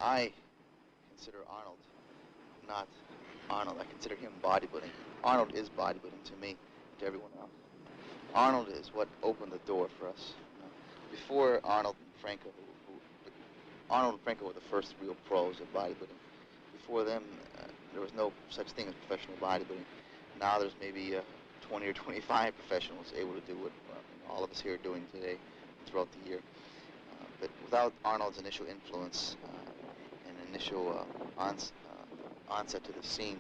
I consider Arnold not Arnold. I consider him bodybuilding. Arnold is bodybuilding to me, to everyone else. Arnold is what opened the door for us. You know? Before Arnold and Franco, Arnold and Franco were the first real pros of bodybuilding. Before them, there was no such thing as professional bodybuilding. Now there's maybe 20 or 25 professionals able to do what all of us here are doing today throughout the year. But without Arnold's initial influence and initial onset to the scene,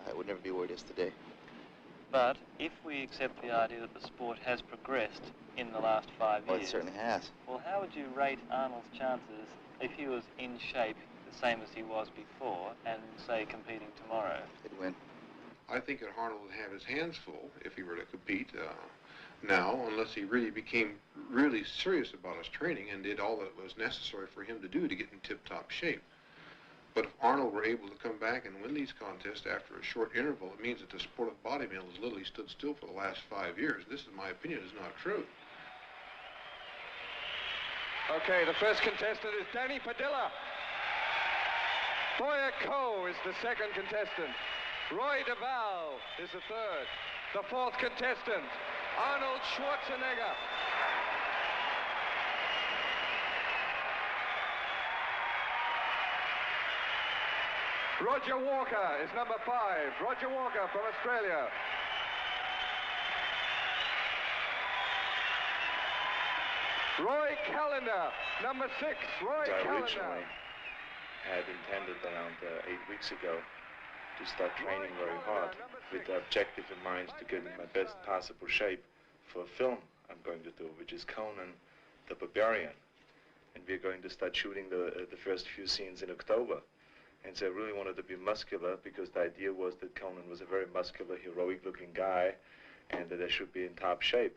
it would never be where it is today. But if we accept the idea that the sport has progressed in the last 5 years... Well, it certainly has. Well, how would you rate Arnold's chances if he was in shape the same as he was before and, say, competing tomorrow? He'd win. I think that Arnold would have his hands full if he were to compete now, unless he really became really serious about his training and did all that was necessary for him to do to get in tip-top shape. But if Arnold were able to come back and win these contests after a short interval, it means that the sport of bodybuilding has literally stood still for the last 5 years. This, in my opinion, is not true. Okay, the first contestant is Danny Padilla. Boyer Coe is the second contestant. Roy DeVal is the third. The fourth contestant, Arnold Schwarzenegger. Roger Walker is number 5. Roger Walker from Australia. Roy Callender, number 6. Roy Callender. Originally had intended around 8 weeks ago to start training very hard with the objective in mind to get in my best possible shape for a film I'm going to do, which is Conan the Barbarian. And we're going to start shooting the first few scenes in October. And so I really wanted to be muscular because the idea was that Conan was a very muscular, heroic-looking guy and that I should be in top shape.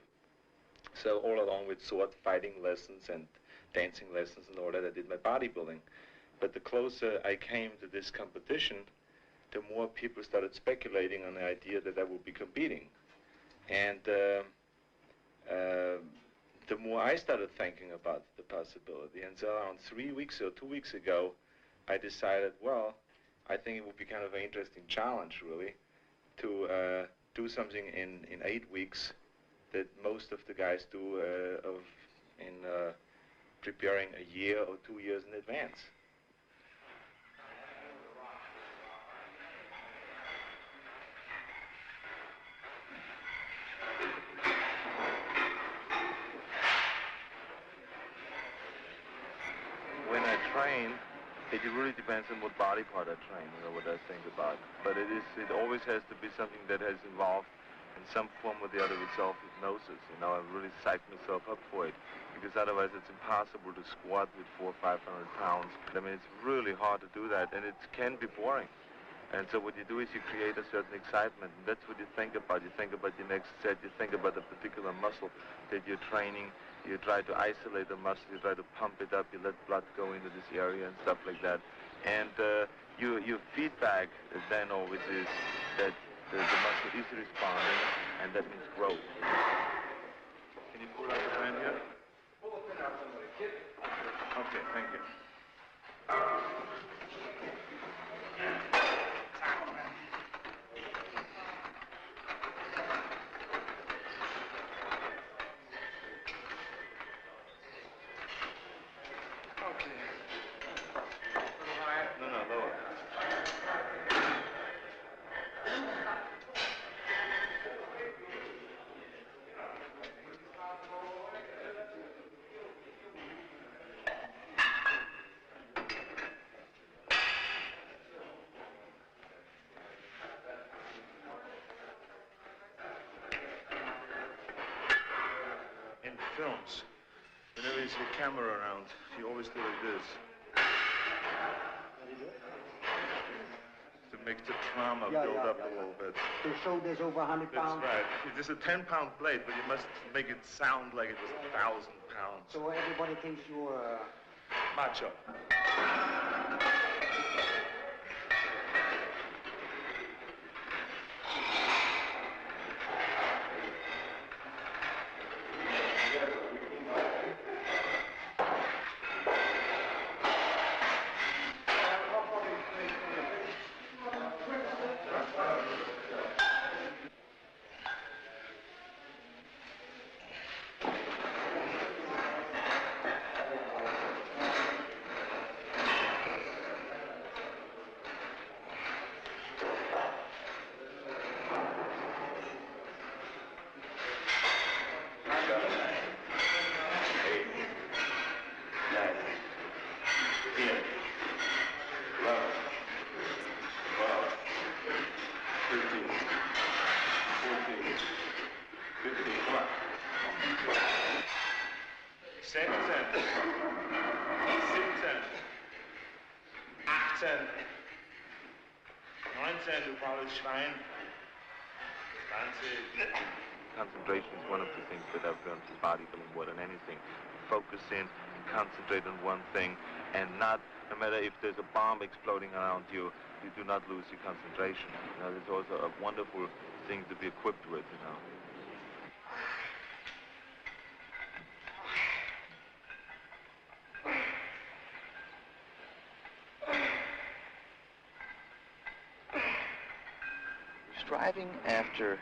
So all along with sword fighting lessons and dancing lessons and all that, I did my bodybuilding. But the closer I came to this competition, the more people started speculating on the idea that I would be competing. And the more I started thinking about the possibility. And so around 3 weeks or 2 weeks ago, I decided, well, I think it would be kind of an interesting challenge, really, to do something in 8 weeks that most of the guys do in preparing a year or 2 years in advance. When I train, it really depends on what body part I train, what I think about. But it always has to be something that has involved in some form or the other with self-hypnosis. I really psych myself up for it, because otherwise it's impossible to squat with 400 or 500 pounds. I mean, it's really hard to do that, and it can be boring. And so what you do is you create a certain excitement, and that's what you think about. You think about your next set, you think about a particular muscle that you're training, you try to isolate the muscle, you try to pump it up, you let blood go into this area and stuff like that. And your feedback then always is that the muscle is responding, and that means growth. Can you pull out the fan here? Pull the pin out somebody, kid. Okay, thank you. In films, whenever you see a camera around, you always do like this. To make the trauma build up a little bit. To show there's over 100 pounds? That's right. It is a 10-pound blade, but you must make it sound like it was 1,000 pounds. So everybody thinks you're... Macho. 16, 17, 18, 19, du faules Schwein, 20. Concentration is one of the things that I've learned in bodybuilding more than anything. Focus in and concentrate on one thing, and no matter if there's a bomb exploding around you, you do not lose your concentration. You know, it's also a wonderful thing to be equipped with, you know. Striving after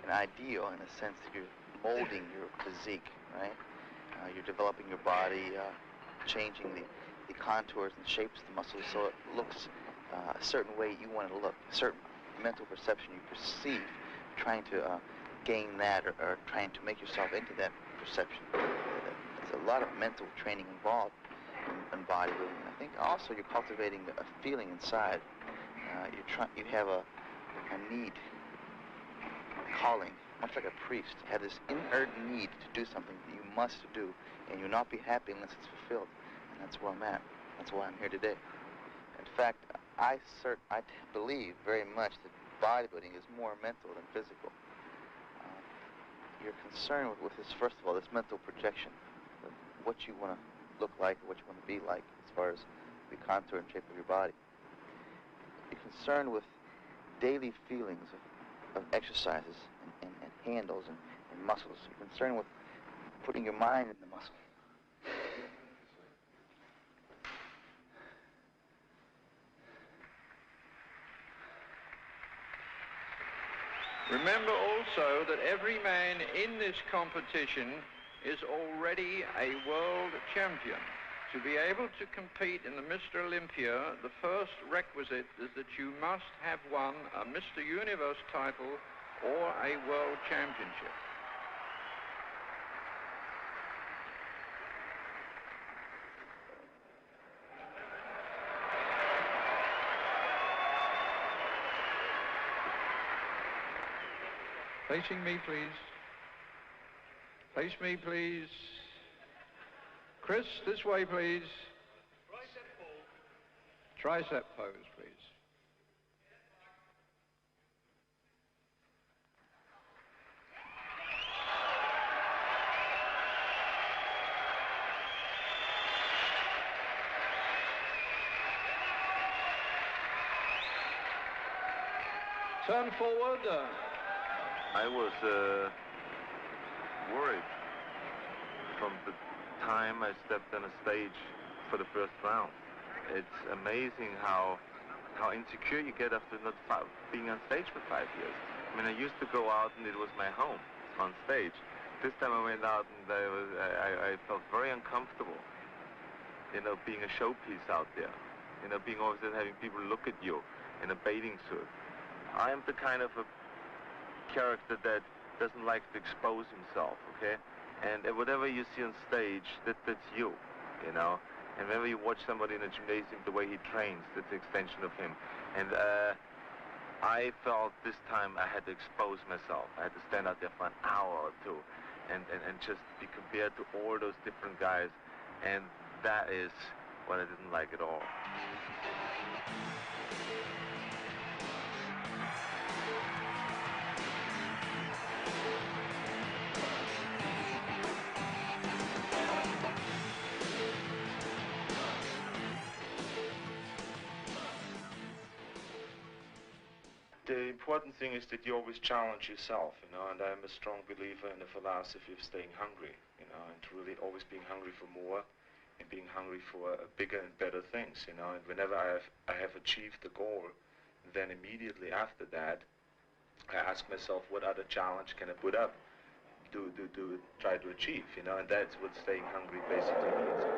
an ideal, in a sense that you're molding your physique, right? You're developing your body, changing the contours and shapes of the muscles so it looks a certain way you want it to look, a certain mental perception you perceive, trying to gain that or trying to make yourself into that perception. There's a lot of mental training involved in bodybuilding. I think also you're cultivating a feeling inside. You have a need, a calling, much like a priest. You have this inherent need to do something that you must do, and you'll not be happy unless it's fulfilled. And that's where I'm at. That's why I'm here today. In fact, I believe very much that bodybuilding is more mental than physical. You're concerned with this, first of all, this mental projection of what you want to look like or what you want to be like as far as the contour and shape of your body. You're concerned with daily feelings of exercises and handles and muscles. You're concerned with putting your mind in the muscle. Remember also that every man in this competition is already a world champion. To be able to compete in the Mr. Olympia, the first requisite is that you must have won a Mr. Universe title or a world championship. Facing me, please. Face me, please. Chris, this way, please. Tricep pose, please. Turn forward. I was worried from the time I stepped on a stage for the first round. It's amazing how insecure you get after not being on stage for 5 years. I mean, I used to go out and it was my home on stage. This time I went out and I felt very uncomfortable, you know, being a showpiece out there, you know, being always having people look at you in a bathing suit. I am the kind of a character that doesn't like to expose himself, okay? And whatever you see on stage, that's you, you know? And whenever you watch somebody in a gymnasium, the way he trains, that's an extension of him. And I felt this time I had to expose myself. I had to stand out there for an hour or two and just be compared to all those different guys. And that is what I didn't like at all. The important thing is that you always challenge yourself, you know, and I'm a strong believer in the philosophy of staying hungry, you know, and really always being hungry for more and being hungry for bigger and better things, you know, and whenever I have achieved the goal, then immediately after that, I ask myself, what other challenge can I put up to try to achieve, you know, and that's what staying hungry basically means.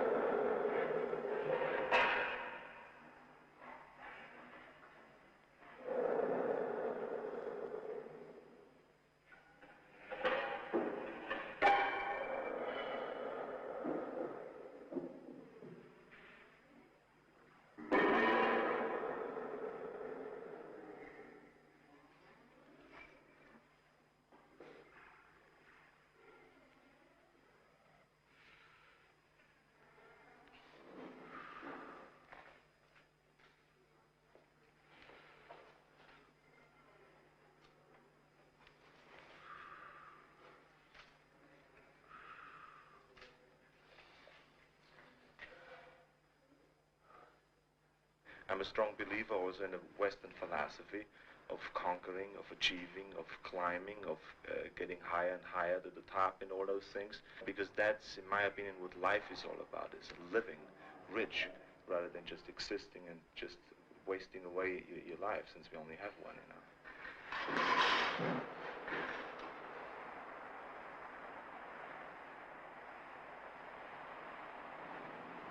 I'm a strong believer also in the Western philosophy of conquering, of achieving, of climbing, of getting higher and higher to the top and all those things. Because that's, in my opinion, what life is all about, is living rich rather than just existing and just wasting away your life, since we only have one, you know.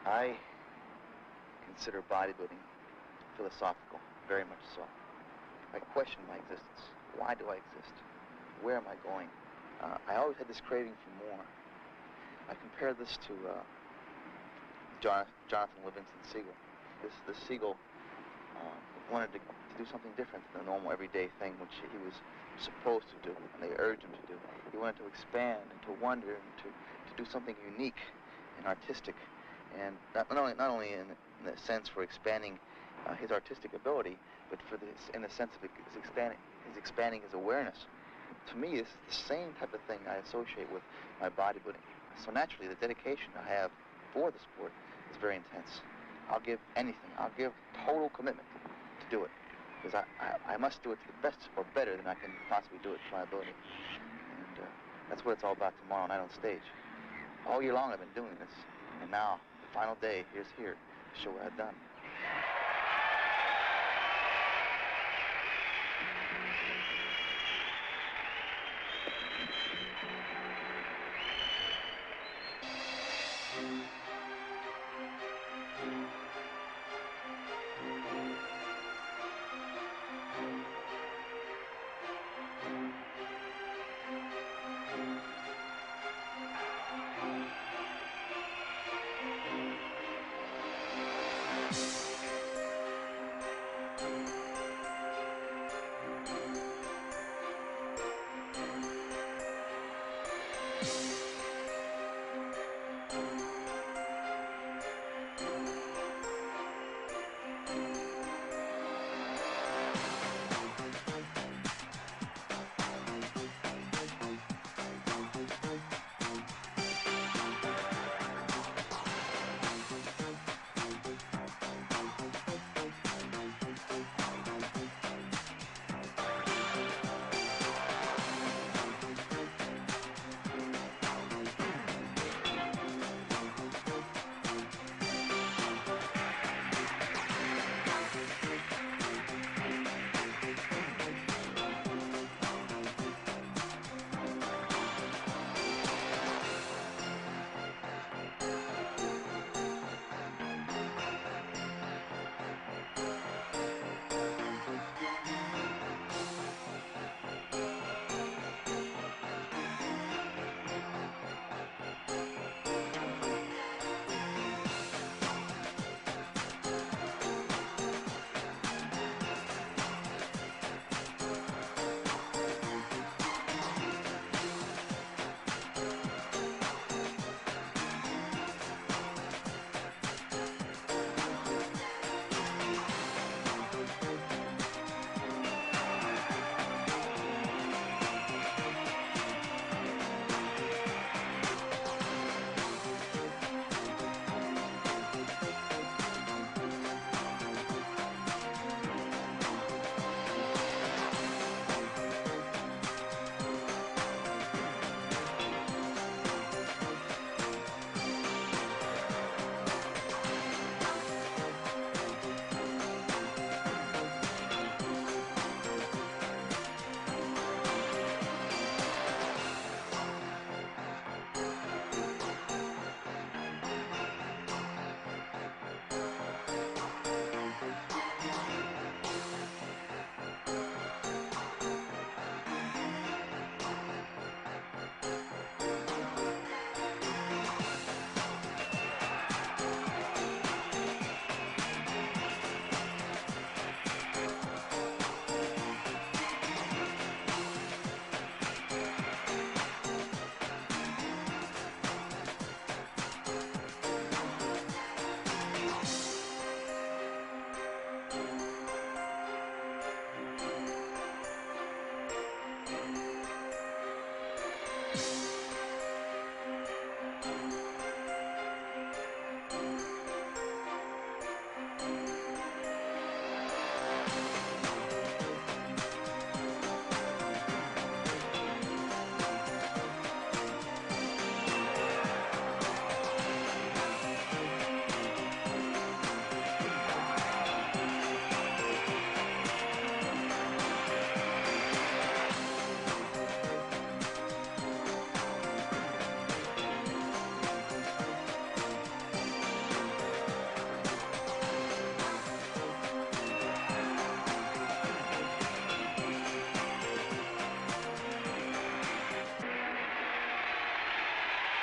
I consider bodybuilding philosophical, very much so. I question my existence. Why do I exist? Where am I going? I always had this craving for more. I compare this to Jonathan Livingston Seagull. This seagull wanted to do something different than the normal everyday thing which he was supposed to do, and they urged him to do. He wanted to expand and to wonder and to do something unique and artistic, and not only in the sense for expanding his artistic ability, but for this, in the sense of his expanding his awareness. To me, it's the same type of thing I associate with my bodybuilding. So naturally, the dedication I have for the sport is very intense. I'll give anything. I'll give total commitment to do it, because I must do it to the best or better than I can possibly do it to my ability. And that's what it's all about tomorrow night on stage. All year long I've been doing this, and now, the final day, here's here to show what I've done.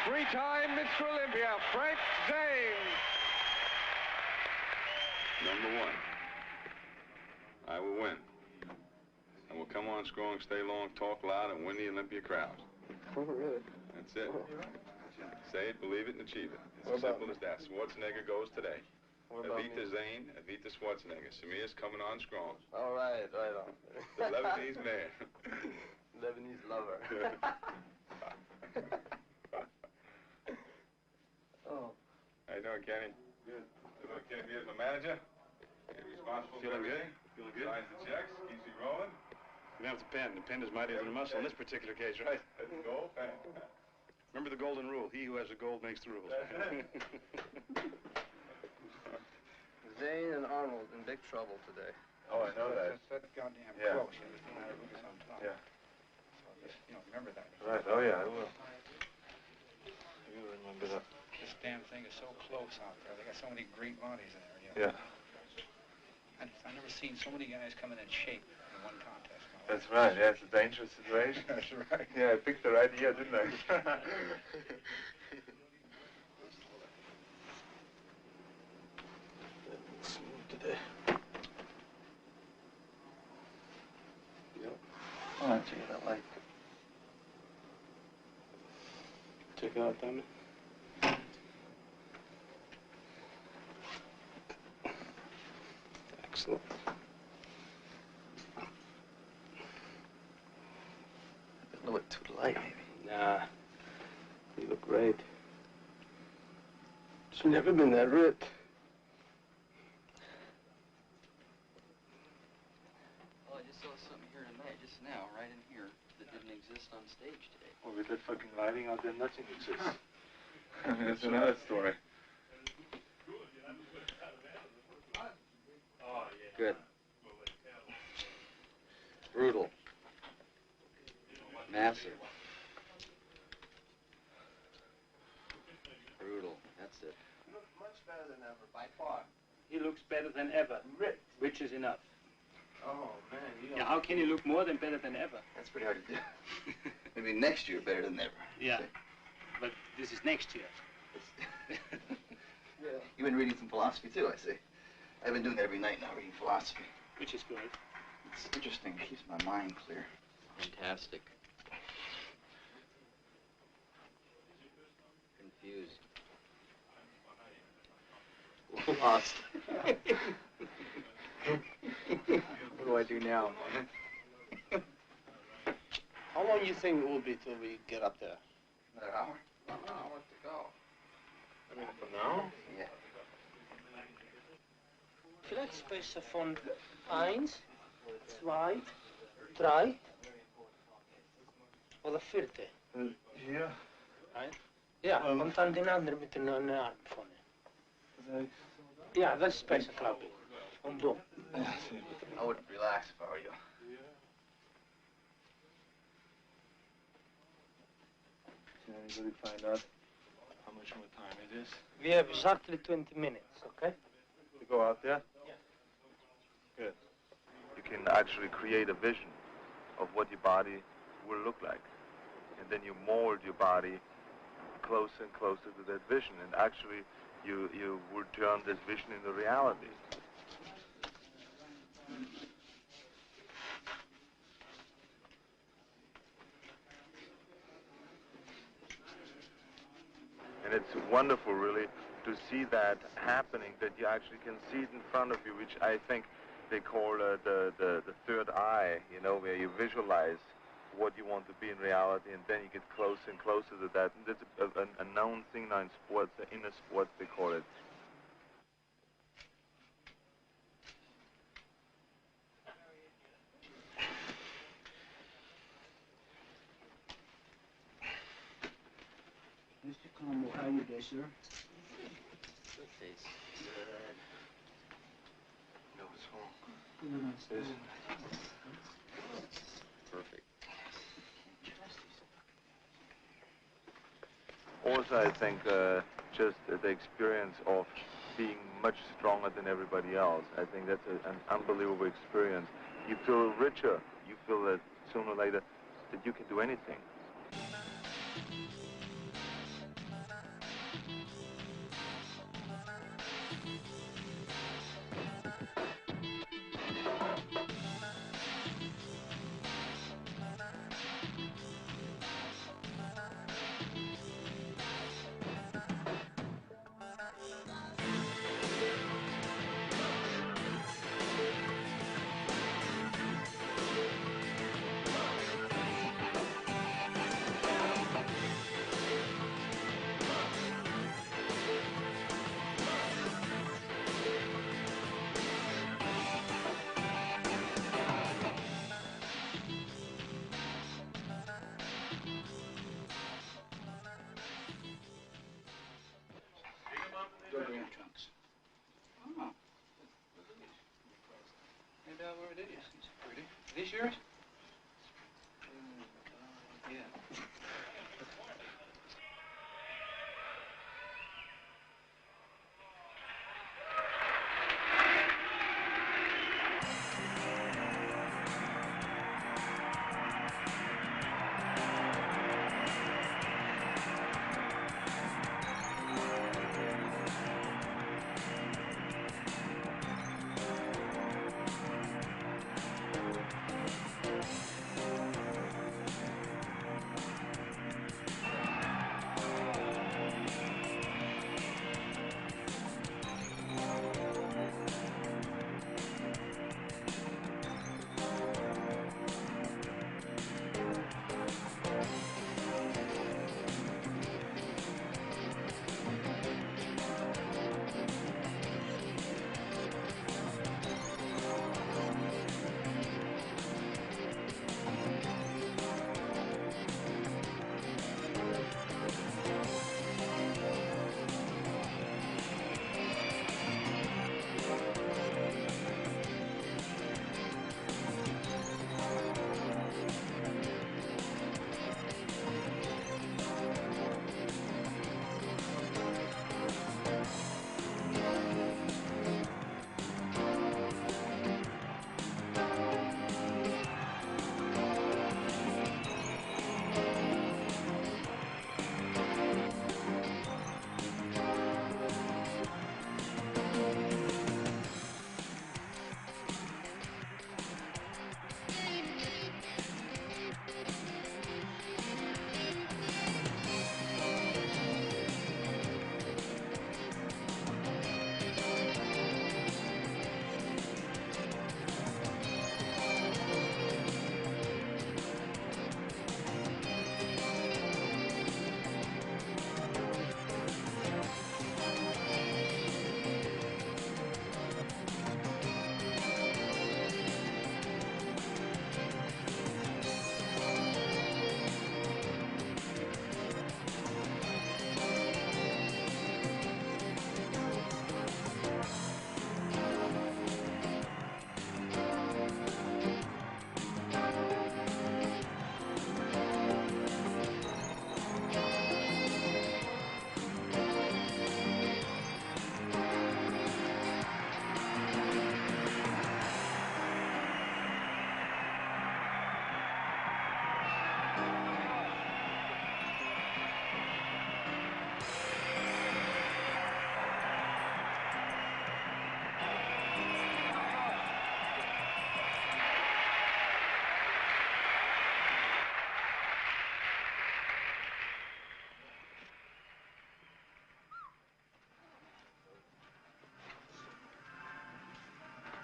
Three-time Mr. Olympia, Frank Zane. Number one, I will win. I will come on strong, stay long, talk loud, and win the Olympia crowd. Oh, really? That's it. Say it, believe it, and achieve it. It's as simple as that. Schwarzenegger goes today. Evita Zane, Evita Schwarzenegger. Samir's coming on strong. All right, right on. The Lebanese man. Lebanese lover. Oh. How you doing, Kenny? Good. Kenny, here's my manager. He's responsible for everything. Feeling good? Signs the checks, keeps you rolling. You have the pen. The pen is mightier than a muscle in this particular case, right? That's the goal. Remember the golden rule. He who has the gold makes the rules. Zane and Arnold in big trouble today. Oh, I know that. That's goddamn Yeah. close. You understand how to lose on top. Yeah. So just, remember that. Right. Oh, yeah, I will. I will remember that. This damn thing is so close out there. They got so many great bodies in there. Yeah. I've never seen so many guys come in shape in one contest. That's right. Yeah, it's a dangerous situation. That's right. Yeah, I picked the right year, didn't I? Today. Yep. Oh, that's what I like. Check it out, Tommy. Excellent. A little bit too light, maybe. Nah, you look great. She's never been that ripped. Well, I just saw something here tonight, just now, right in here, that didn't exist on stage today. Well, with that fucking lighting out there, nothing exists. That's another story. Good. Brutal. Massive. Brutal. That's it. You look much better than ever, by far. He looks better than ever, Ripped. which is enough. Oh, man. Yeah, how can you look more than better than ever? That's pretty hard to do. Maybe next year better than ever. Yeah, but this is next year. Yeah. You've been reading some philosophy too, I see. I've been doing that every night now, reading philosophy. Which is good. It's interesting. It keeps my mind clear. Fantastic. Confused. Lost. What do I do now? How long do you think it will be till we get up there? Another hour? An hour to go. I mean, for now? Yeah. Vielleicht spreche von 1, 2, 3 oder 4. Hier? Ja, und dann den anderen mit den Arm vorne. Ja, das ist besser, glaube ich. Und boom. I wouldn't relax if I were you. Can anybody find out how much more time it is? We have exactly 20 minutes, okay? To go out there? Yeah. Good. You can actually create a vision of what your body will look like. And then you mold your body closer and closer to that vision. And actually, you will turn this vision into reality. And it's wonderful, really, to see that happening, that you actually can see it in front of you, which I think they call the third eye, where you visualize what you want to be in reality, and then you get closer and closer to that. And that's a known thing now in sports, inner sports, they call it. Mr. Campbell, how you doing, sir? Good face. No, it's wrong. Perfect. Also, I think just the experience of being much stronger than everybody else. I think that's an unbelievable experience. You feel richer. You feel that sooner or later that you can do anything. Yes, it's pretty. Are these yours? Yeah.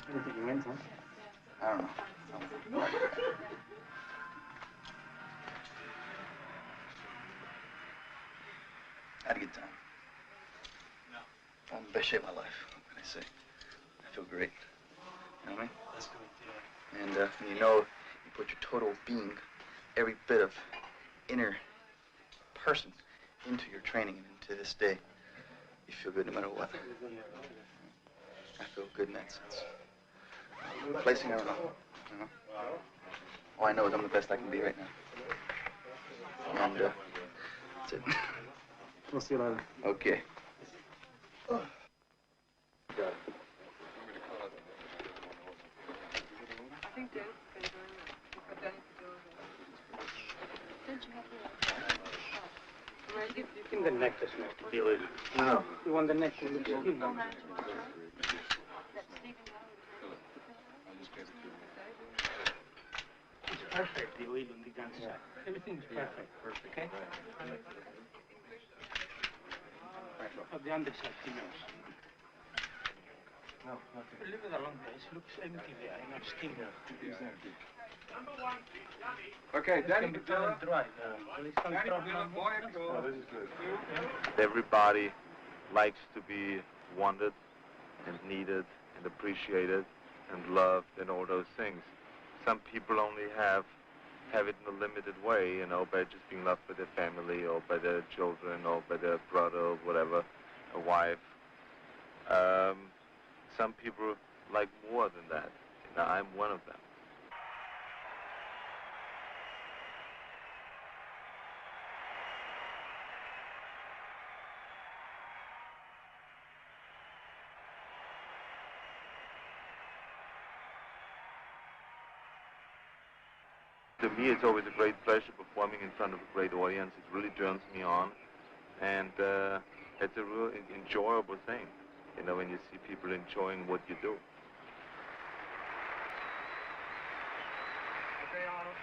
I don't think he wins, huh? I don't know. I had a good time. I'm in the best shape of my life. What can I say? I feel great. You know what I mean? That's good, yeah. And when you know you put your total being, every bit of inner person into your training and into this day, you feel good no matter what. I feel good in that sense. Placing, I don't know. You know? All I know is I'm the best I can be right now. And that's it. We'll see you later. Okay. I think Dan's been doing it. But Dan's doing it. Didn't you have to ready? You think the neck doesn't have to be a little. No. You want the neck to look skin. It's perfect, the oil on the gun side. Everything is perfect. Perfect. Okay? Of the underside, he knows. No, nothing. Leave it alone, guys. Looks empty there. Enough steam. Okay, Danny It's dry. Danny Padilla, Oh, this is good. Everybody likes to be wanted and needed and appreciated and loved and all those things. Some people only have it in a limited way, you know, by just being loved by their family or by their children or by their brother or whatever, a wife. Some people like more than that, Now, I'm one of them. To me, it's always a great pleasure performing in front of a great audience. It really turns me on, and it's a real enjoyable thing, you know, when you see people enjoying what you do. Okay, Arnold.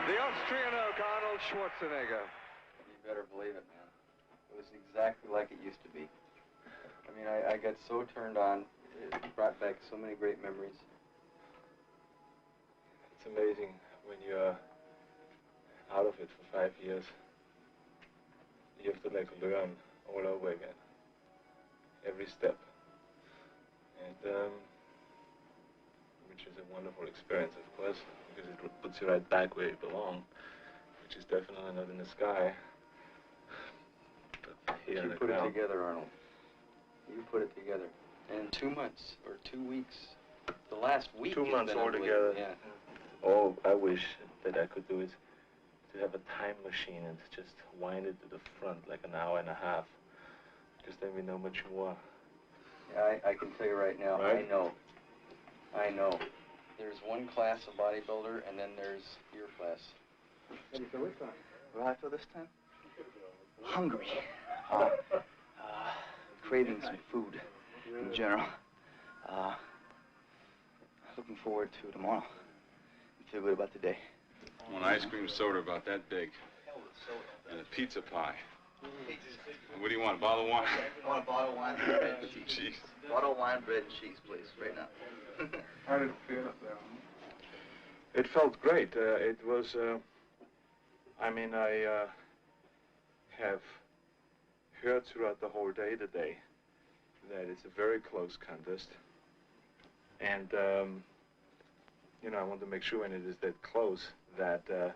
The Austrian oak, Arnold Schwarzenegger. You better believe it, man. It was exactly like it used to be. I mean, I got so turned on. It brought back so many great memories. It's amazing when you're out of it for 5 years. You have to like learn all over again, every step. And which is a wonderful experience, of course, because it puts you right back where you belong, which is definitely not in the sky, but here in the You put it ground. together, Arnold. You put it together. And in 2 months, or 2 weeks, the last week 2 has months been altogether. unbelievable. Yeah. All I wish that I could do is to have a time machine and just wind it to the front like an hour and a half, because then we know much more. Yeah, I can tell you right now, Right? I know. There's one class of bodybuilder, and then there's your class. What do I feel this time? Hungry. Craving some food in general. Looking forward to tomorrow. I feel good about today. I want an ice cream soda about that big. And a pizza pie. And what do you want, a bottle of wine? I want a bottle of wine, bread, and cheese. Cheese. Bottle of wine, bread, and cheese, please, right now. How did it feel up there? It felt great. It was, I mean, I have heard throughout the whole day today that it's a very close contest. And, you know, I want to make sure when it is that close that the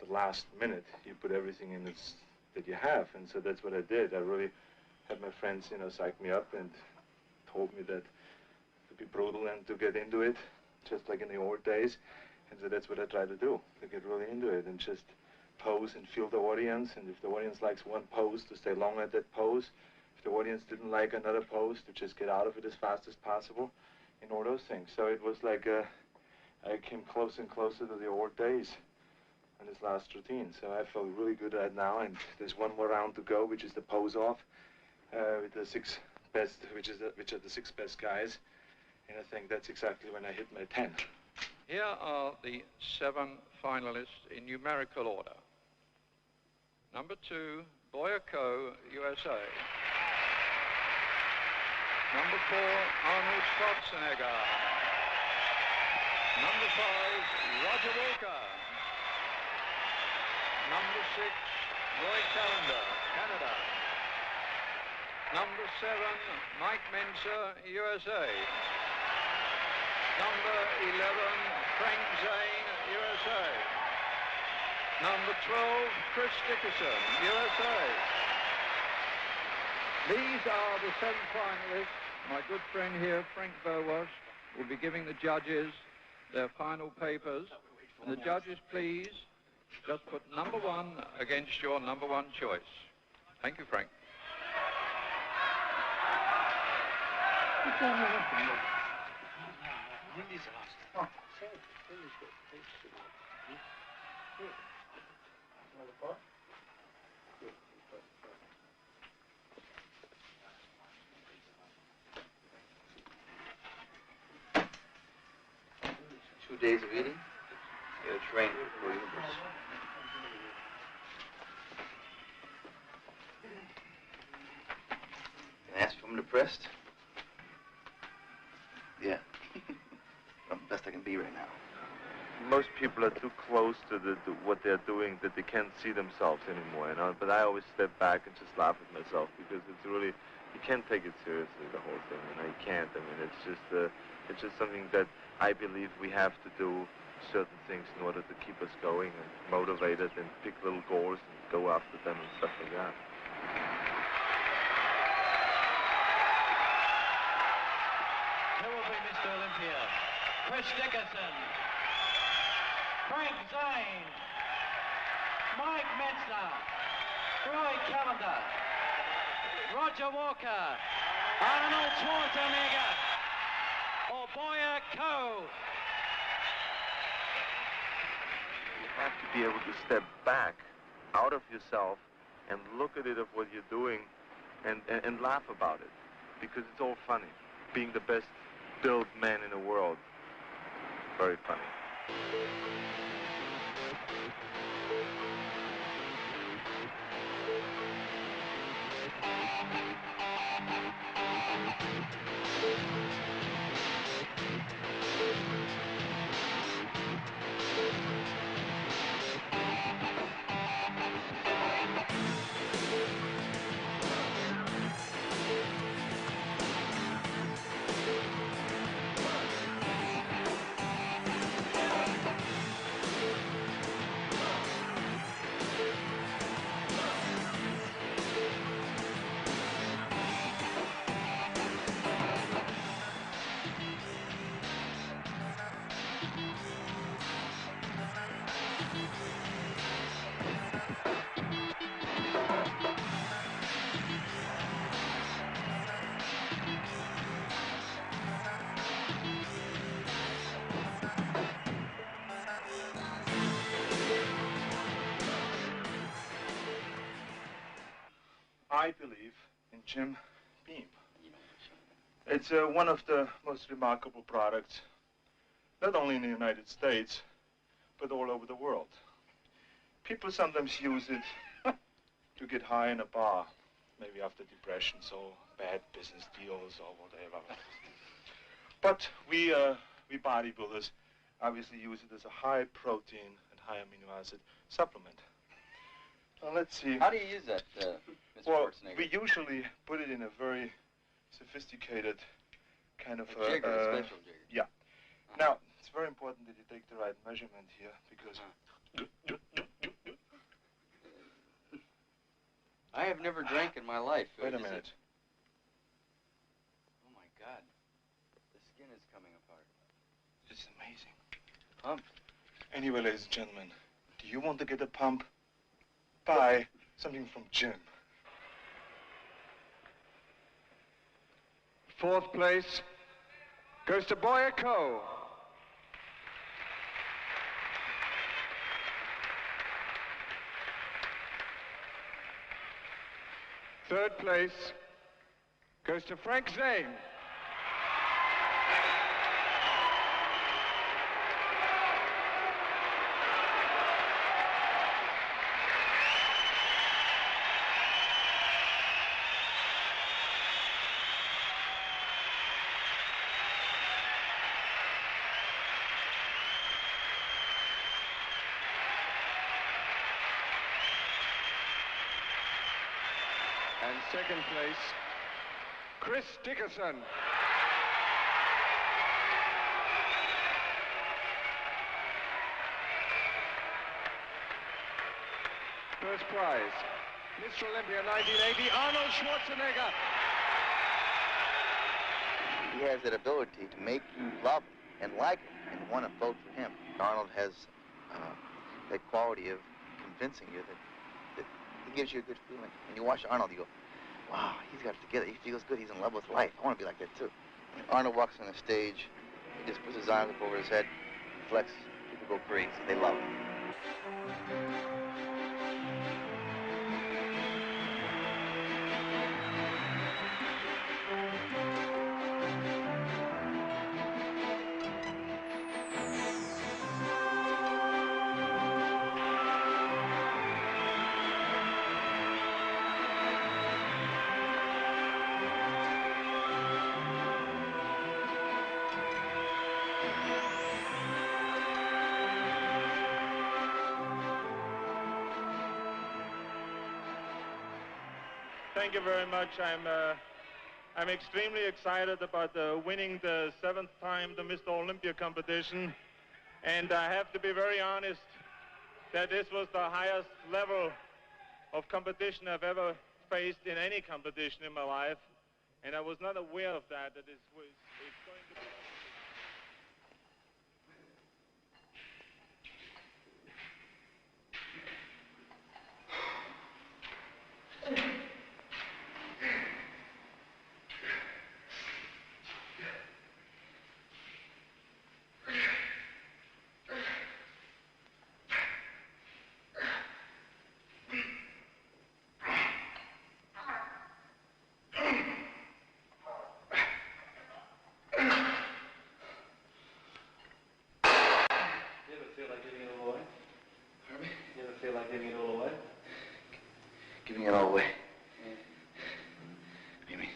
last minute you put everything in that you have. And so that's what I did. I really had my friends, you know, psych me up and told me that to be brutal and to get into it, just like in the old days. And so that's what I try to do, to get really into it and just pose and feel the audience, and if the audience likes one pose, to stay long at that pose. If the audience didn't like another pose, to just get out of it as fast as possible, and all those things. So it was like I came closer and closer to the old days in this last routine. So I feel really good right now, and there's one more round to go, which is the pose off with the 6 best, which are the 6 best guys, and I think that's exactly when I hit my 10. Here are the 7 finalists in numerical order. Number 2, Boyako, USA. Number 4, Arnold Schwarzenegger. Number 5, Roger Walker. Number 6, Roy Callender, Canada. Number 7, Mike Menser, USA. Number 11, Frank Zane, USA. Number 12, Chris Dickerson, USA. These are the 7 finalists. My good friend here, Frank Bowas, will be giving the judges their final papers. And the judges, please, just put number 1 against your number 1 choice. Thank you, Frank. Two days of eating, you gotta train for your universe. Can I ask if I'm depressed? Yeah. I'm the best I can be right now. Most people are too close to what they're doing that they can't see themselves anymore, you know. But I always step back and just laugh at myself because it's really, you can't take it seriously, the whole thing. You know, you can't. I mean, it's just something that I believe we have to do certain things in order to keep us going and motivated and pick little goals and go after them and stuff like that. Who will be Mr. Olympia? Chris Dickerson, Frank Zane, Mike Metzner, Roy Callender, Roger Walker, Arnold Schwarzenegger, or Boyako. You have to be able to step back out of yourself and look at it of what you're doing and laugh about it because it's all funny. Being the best built man in the world, very funny. I believe in Jim Beam. It's one of the most remarkable products, not only in the United States, but all over the world. People sometimes use it to get high in a bar, maybe after depressions or bad business deals or whatever. But we bodybuilders obviously use it as a high protein and high amino acid supplement. Now let's see. How do you use that, Mr. Schwarzenegger? We usually put it in a very sophisticated kind of a jigger, a special jigger. Yeah. Now, it's very important that you take the right measurement here because I have never drank in my life. Wait a minute. Oh my God. The skin is coming apart. It's amazing. Pump. Anyway, ladies and gentlemen, do you want to get a pump buy something from Jim. Fourth place goes to Boyer Coe. Third place goes to Frank Zane. And second place, Chris Dickerson. First prize, Mr. Olympia 1980, Arnold Schwarzenegger. He has that ability to make you love and like him and want to vote for him. Arnold has that quality of convincing you that he gives you a good feeling. When you watch Arnold, you go, wow, he's got it together. He feels good. He's in love with life. I want to be like that, too. When Arnold walks on the stage, he just puts his arms up over his head, flexes. People go crazy. They love him. Thank you very much. I'm extremely excited about winning the 7th time the Mr. Olympia competition. And I have to be very honest that this was the highest level of competition I've ever faced in any competition in my life. And I was not aware of that it's going to be... Feel like giving it all away? Giving it all away? Yeah. What do you mean?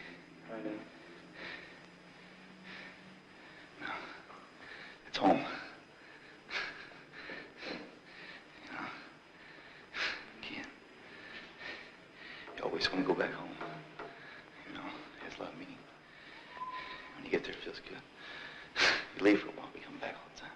I mean... No. It's home. You know? You can't. You always want to go back home. You know? It has a lot of meaning. When you get there, it feels good. You leave for a while, but you come back all the time.